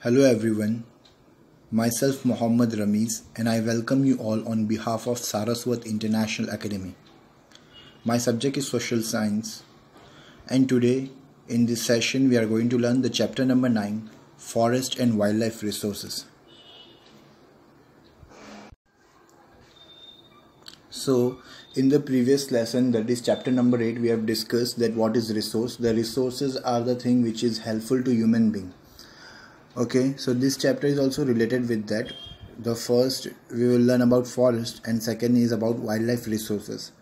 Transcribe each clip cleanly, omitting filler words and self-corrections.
Hello everyone, myself Mohammad Ramiz and I welcome you all on behalf of Saraswat International Academy. My subject is Social Science and today in this session we are going to learn the chapter number 9, Forest and Wildlife Resources. So in the previous lesson, that is chapter number 8, we have discussed that what is resource. The resources are the thing which is helpful to human being. Okay, so this chapter is also related with that. The first we will learn about forest and second is about wildlife resources.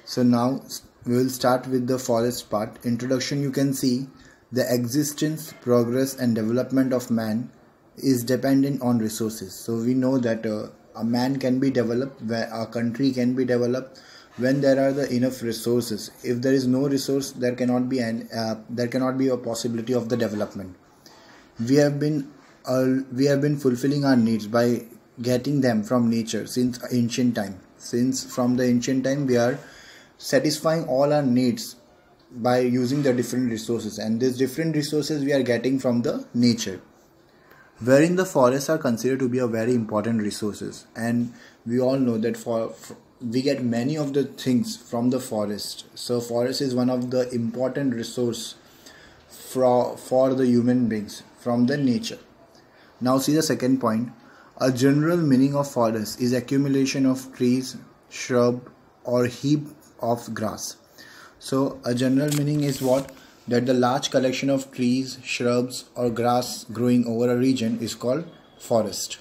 So now we will start with the forest part. Introduction, you can see the existence, progress and development of man is dependent on resources. So we know that a man can be developed, where a country can be developed when there are the enough resources. If there is no resource, there cannot be a possibility of the development. We have been fulfilling our needs by getting them from nature since ancient time. From the ancient time we are satisfying all our needs by using the different resources, and these different resources we are getting from the nature, wherein the forests are considered to be a very important resources. And we all know that we get many of the things from the forest. So forest is one of the important resource for the human beings from the nature. Now see the second point. A general meaning of forest is accumulation of trees, shrub or heap of grass. So a general meaning is what? That the large collection of trees, shrubs or grass growing over a region is called forest.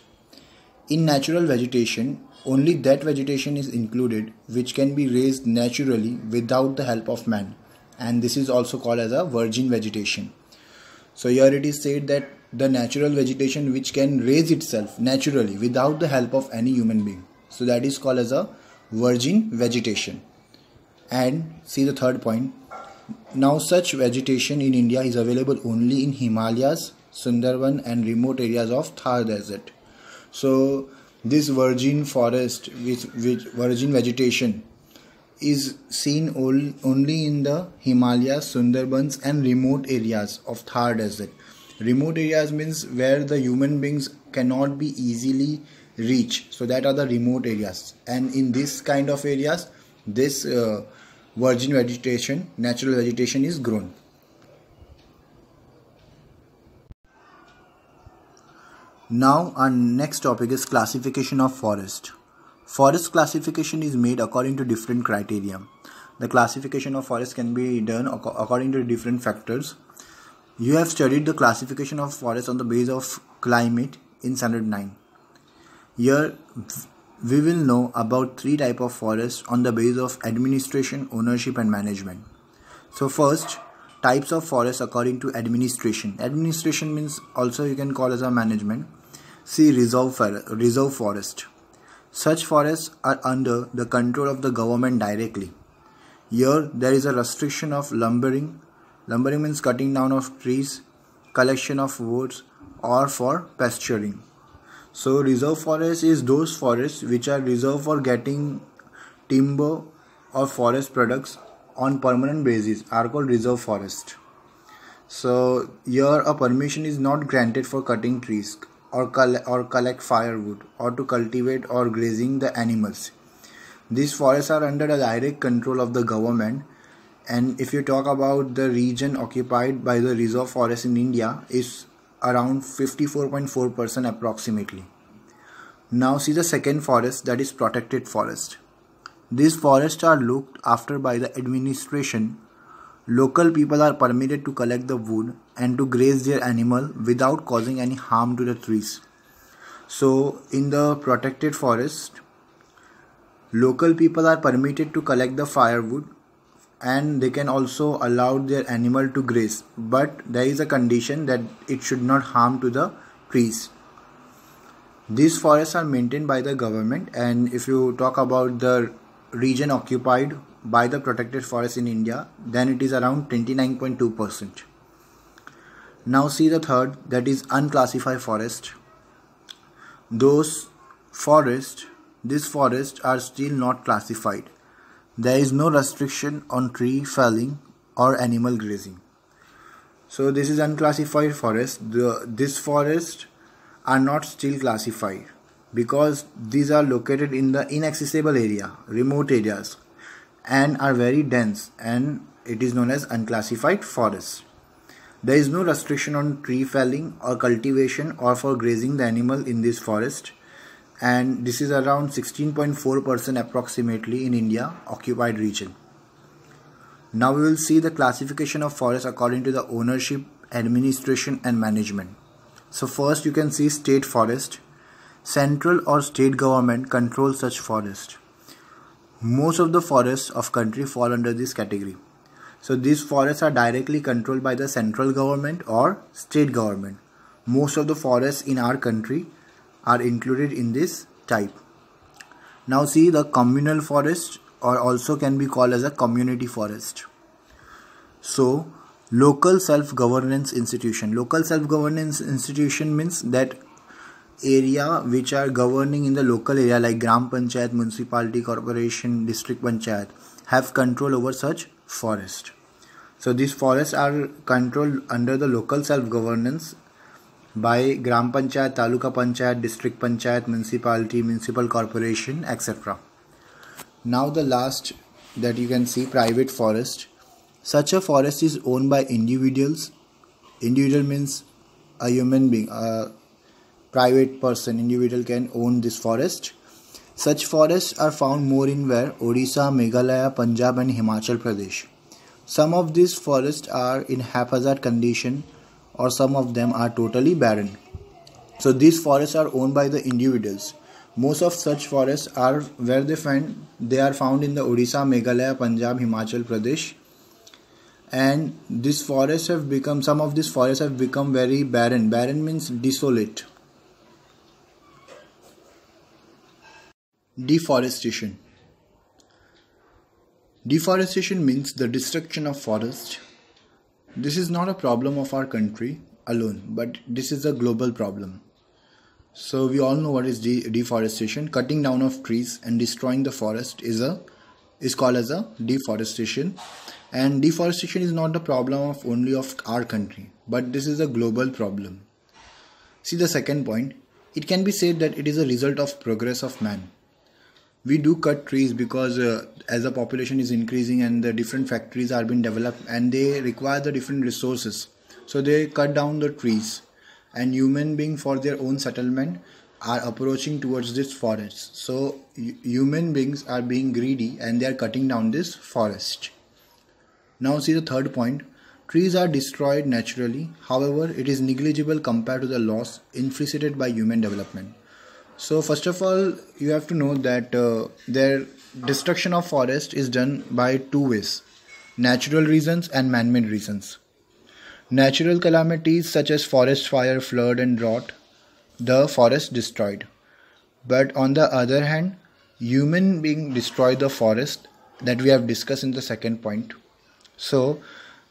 In natural vegetation, only that vegetation is included which can be raised naturally without the help of man, and this is also called as a virgin vegetation. So here it is said that the natural vegetation which can raise itself naturally without the help of any human being, so that is called as a virgin vegetation. And see the third point. Now such vegetation in India is available only in Himalayas, Sundarban and remote areas of Thar desert. So this virgin forest with virgin vegetation is seen only in the Himalayas, Sundarbans and remote areas of Thar desert. Remote areas means where the human beings cannot be easily reach. So that are the remote areas, and in this kind of areas this virgin vegetation, natural vegetation is grown. Now our next topic is classification of forest. Forest classification is made according to different criteria. The classification of forest can be done according to different factors. You have studied the classification of forest on the basis of climate in standard 9. Here we will know about 3 types of forests on the basis of administration, ownership and management. So first, types of forests according to administration. Administration means also you can call as a management. See reserve forest. Such forests are under the control of the government directly. Here there is a restriction of lumbering. Lumbering means cutting down of trees, collection of woods or for pasturing. So reserve forest is those forests which are reserved for getting timber or forest products on permanent basis are called reserve forest. So here a permission is not granted for cutting trees or collect firewood or to cultivate or grazing the animals. These forests are under the direct control of the government. And if you talk about the region occupied by the reserve forest in India is around 54.4% approximately. Now see the second forest, that is protected forest. These forests are looked after by the administration. Local people are permitted to collect the wood and to graze their animal without causing any harm to the trees. So in the protected forest, local people are permitted to collect the firewood and they can also allow their animal to graze, but there is a condition that it should not harm to the trees. These forests are maintained by the government, and if you talk about the region occupied by the protected forest in India, then it is around 29.2%. Now see the third, that is unclassified forest. These forests are still not classified. There is no restriction on tree felling or animal grazing. So this is unclassified forest. This forests are not still classified because these are located in the inaccessible area, remote areas, and are very dense, and it is known as unclassified forest. There is no restriction on tree felling or cultivation or for grazing the animal in this forest, and this is around 16.4% approximately in India occupied region. Now we will see the classification of forests according to the ownership, administration and management. So first you can see state forest. Central or state government controls such forest. Most of the forests of country fall under this category. So these forests are directly controlled by the central government or state government. Most of the forests in our country are included in this type. Now see the communal forest, or also can be called as a community forest. So local self-governance institution. Local self-governance institution means that area which are governing in the local area like Gram Panchayat, municipality, corporation, district panchayat have control over such forest. So these forests are controlled under the local self-governance by Gram Panchayat, Taluka Panchayat, district panchayat, municipality, municipal corporation, etc. Now the last that you can see, private forest. Such a forest is owned by individuals. Individual means a human being, a private person, individual can own this forest. Such forests are found more in where? Odisha, Meghalaya, Punjab and Himachal Pradesh. Some of these forests are in haphazard condition, or some of them are totally barren. So these forests are owned by the individuals. Most of such forests are where they are found in the Odisha, Meghalaya, Punjab, Himachal Pradesh, and these forests have become, some of these forests have become very barren. Barren means desolate. Deforestation. Deforestation means the destruction of forest. This is not a problem of our country alone, but this is a global problem. So we all know what is deforestation. Cutting down of trees and destroying the forest is called as a deforestation. And deforestation is not the problem of only of our country, but this is a global problem. See the second point. It can be said that it is a result of progress of man. We do cut trees because as the population is increasing and the different factories are being developed and they require the different resources. So they cut down the trees, and human beings for their own settlement are approaching towards this forest. So human beings are being greedy and they are cutting down this forest. Now see the third point. Trees are destroyed naturally. However, it is negligible compared to the loss inflicted by human development. So first of all, you have to know that their destruction of forest is done by two ways: natural reasons and man-made reasons. Natural calamities such as forest fire, flood and drought, the forest destroyed. But on the other hand, human being destroy the forest, that we have discussed in the second point. So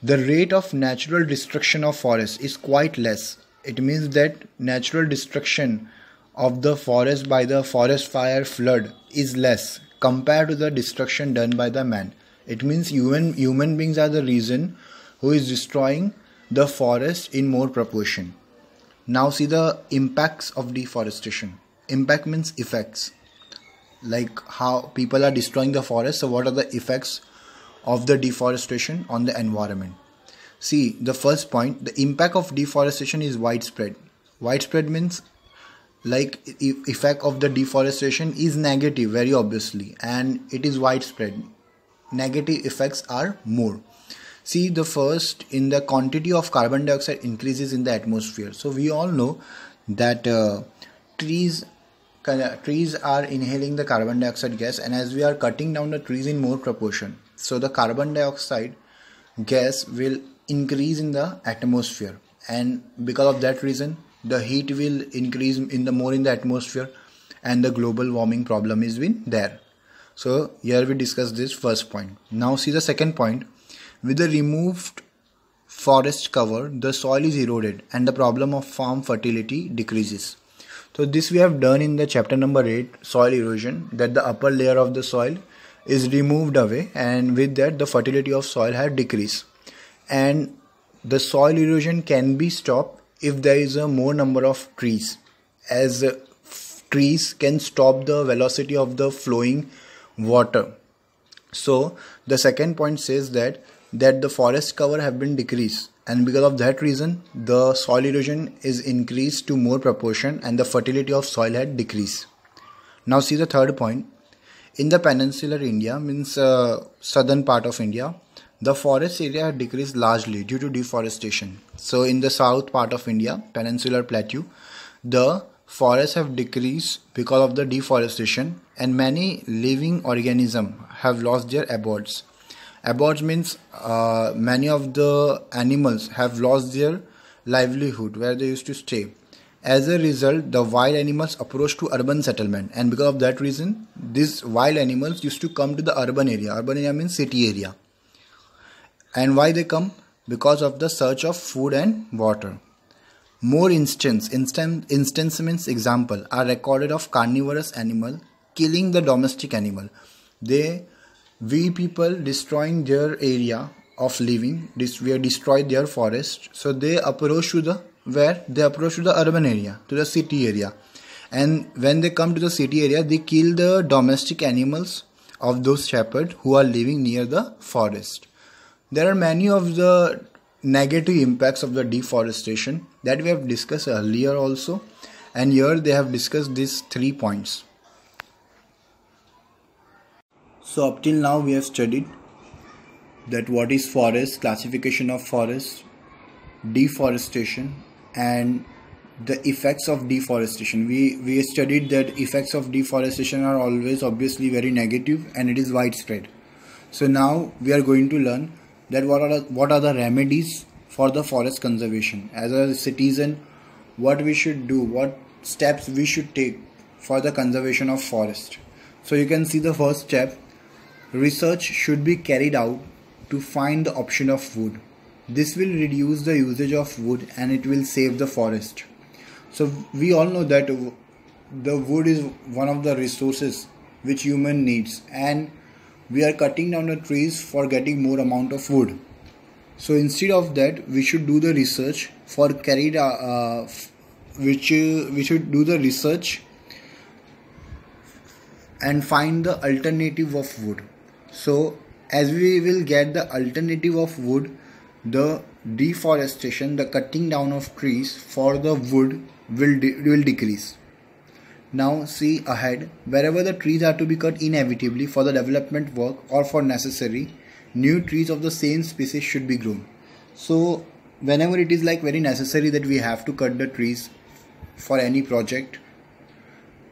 the rate of natural destruction of forest is quite less. It means that natural destruction of the forest by the forest fire, flood is less compared to the destruction done by the man. It means human beings are the reason who is destroying the forest in more proportion. Now see the impacts of deforestation. Impact means effects, like how people are destroying the forest. So what are the effects of the deforestation on the environment? See, the first point, the impact of deforestation is widespread. Widespread means like effect of the deforestation is negative, very obviously, and it is widespread. Negative effects are more. See, the first, in the quantity of carbon dioxide increases in the atmosphere. So we all know that trees are inhaling the carbon dioxide gas, and as we are cutting down the trees in more proportion, so the carbon dioxide gas will increase in the atmosphere, and because of that reason the heat will increase in the atmosphere, and the global warming problem is been there. So here we discuss this first point. Now see the second point. With the removed forest cover, the soil is eroded and the problem of farm fertility decreases. So this we have done in the chapter number 8, soil erosion, that the upper layer of the soil is removed away, and with that the fertility of soil had decreased. And the soil erosion can be stopped if there is a more number of trees, as trees can stop the velocity of the flowing water. So the second point says that the forest cover have been decreased, and because of that reason the soil erosion is increased to more proportion and the fertility of soil had decreased. Now see the third point. In the peninsular India, means southern part of India, the forest area had decreased largely due to deforestation. So in the south part of India, peninsular plateau, the forests have decreased because of the deforestation, and many living organisms have lost their abodes. Abodes means many of the animals have lost their livelihood where they used to stay. As a result, the wild animals approached to urban settlement, and because of that reason, these wild animals used to come to the urban area. Urban area means city area. And why they come? Because of the search of food and water. More instance means example are recorded of carnivorous animal killing the domestic animal. We people destroying their area of living, we have destroyed their forest, so they approach to the urban area, to the city area, and when they come to the city area, they kill the domestic animals of those shepherds who are living near the forest. There are many of the negative impacts of the deforestation that we have discussed earlier also, and here they have discussed these 3 points. So up till now we have studied that what is forest, classification of forest, deforestation, and the effects of deforestation. We studied that effects of deforestation are always obviously very negative and it is widespread. So now we are going to learn that what are the remedies for the forest conservation. As a citizen, what we should do, what steps we should take for the conservation of forest. So you can see the first step. Research should be carried out to find the option of wood. This will reduce the usage of wood and it will save the forest. So we all know that the wood is one of the resources which human needs, and we are cutting down the trees for getting more amount of wood. So instead of that, we should do the research for we should do the research and find the alternative of wood. So as we will get the alternative of wood, the deforestation, the cutting down of trees for the wood will decrease. Now see ahead, wherever the trees are to be cut inevitably for the development work or for necessary, new trees of the same species should be grown. So whenever it is like very necessary that we have to cut the trees for any project,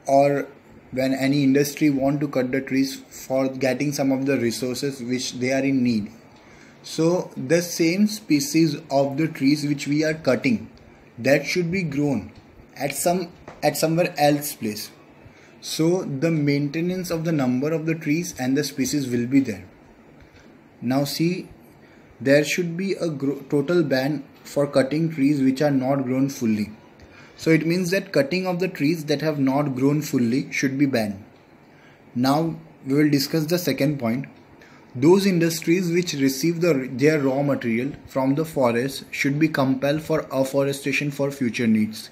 or when any industry want to cut the trees for getting some of the resources which they are in need, so the same species of the trees which we are cutting, that should be grown at somewhere else place. So the maintenance of the number of the trees and the species will be there. Now see, there should be a total ban for cutting trees which are not grown fully. So it means that cutting of the trees that have not grown fully should be banned. Now we will discuss the second point. Those industries which receive their raw material from the forest should be compelled for afforestation for future needs.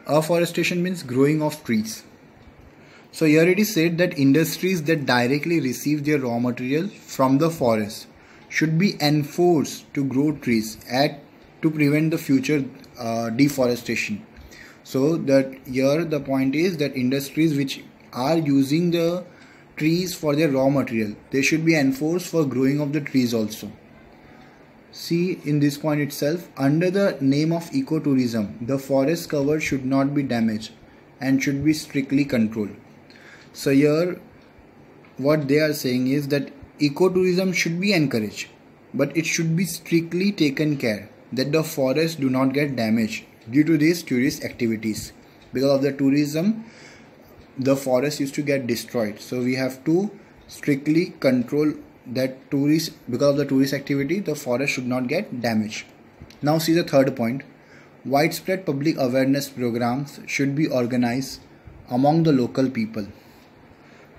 Afforestation means growing of trees. So here it is said that industries that directly receive their raw material from the forest should be enforced to grow trees to prevent the future deforestation. So that here the point is that industries which are using the trees for their raw material, they should be enforced for growing of the trees also. See in this point itself, under the name of ecotourism, the forest cover should not be damaged and should be strictly controlled. So here what they are saying is that ecotourism should be encouraged, but it should be strictly taken care that the forests do not get damaged due to these tourist activities. Because of the tourism, the forest used to get destroyed. So we have to strictly control that because of the tourist activity, the forest should not get damaged. Now see the third point. Widespread public awareness programs should be organized among the local people.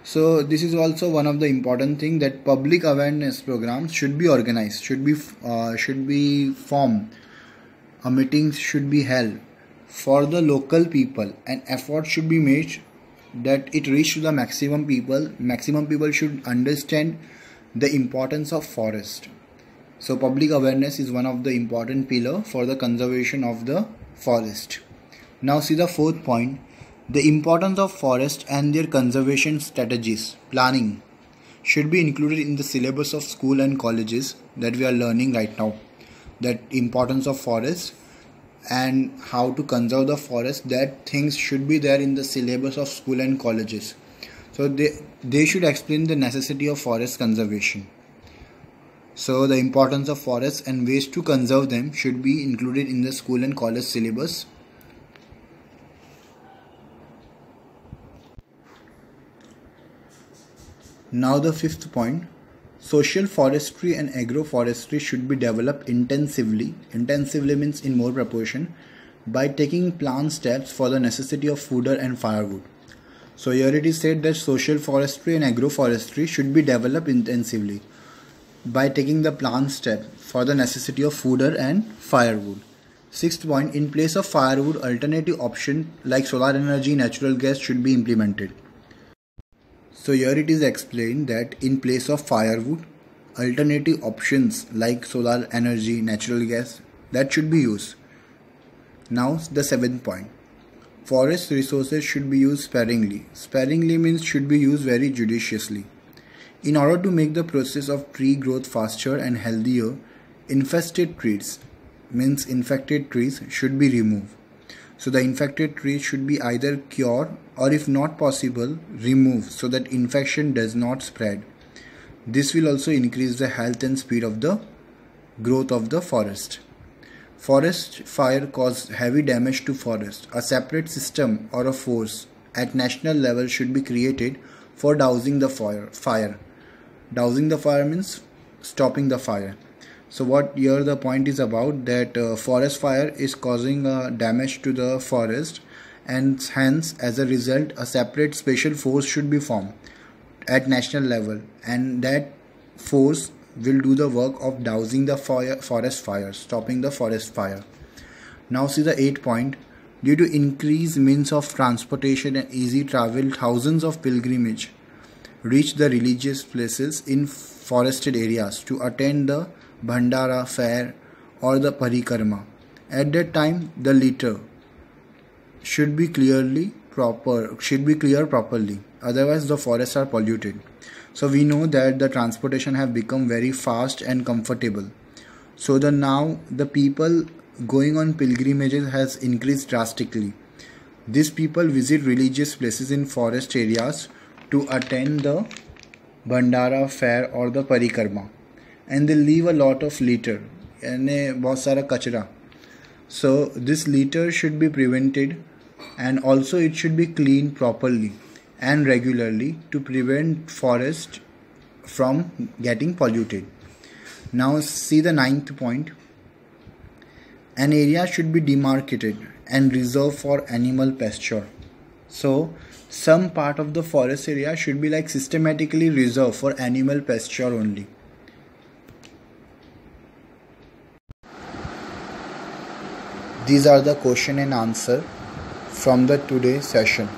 So this is also one of the important thing, that public awareness programs should be organized, should be formed, meetings should be held for the local people, and effort should be made that it reach to the maximum people. Maximum people should understand the importance of forest. So public awareness is one of the important pillar for the conservation of the forest. Now see the fourth point, the importance of forest and their conservation strategies. Planning should be included in the syllabus of school and colleges that we are learning right now. That importance of forest and how to conserve the forest, that things should be there in the syllabus of school and colleges. So they should explain the necessity of forest conservation. So the importance of forests and ways to conserve them should be included in the school and college syllabus. Now the fifth point, social forestry and agroforestry should be developed intensively. Intensively means in more proportion, by taking planned steps for the necessity of fodder and firewood. So here it is said that social forestry and agroforestry should be developed intensively by taking the planned step for the necessity of fodder and firewood. Sixth point, in place of firewood, alternative option like solar energy, natural gas should be implemented. So here it is explained that in place of firewood, alternative options like solar energy, natural gas, that should be used. Now the seventh point, forest resources should be used sparingly. Sparingly means should be used very judiciously. In order to make the process of tree growth faster and healthier, infested trees means infected trees should be removed. So the infected trees should be either cured or, if not possible, removed so that infection does not spread. This will also increase the health and speed of the growth of the forest. Forest fire cause heavy damage to forest. A separate system or a force at national level should be created for dousing the fire. Dousing the fire means stopping the fire. So what here the point is about, that forest fire is causing damage to the forest, and hence as a result a separate special force should be formed at national level, and that force will do the work of dousing the forest fire, stopping the forest fire. Now see the 8th point, due to increased means of transportation and easy travel, thousands of pilgrimage reach the religious places in forested areas to attend the Bhandara fair or the Parikrama. At that time, the litter should be clear properly. Otherwise, the forests are polluted. So we know that the transportation have become very fast and comfortable. So now the people going on pilgrimages has increased drastically. These people visit religious places in forest areas to attend the Bhandara fair or the Parikrama. And they leave a lot of litter and बहुत सारा कचरा. So this litter should be prevented, and also it should be cleaned properly and regularly to prevent forest from getting polluted. Now see the 9th point, an area should be demarcated and reserved for animal pasture. So some part of the forest area should be like systematically reserved for animal pasture only. These are the question and answer from the today's session.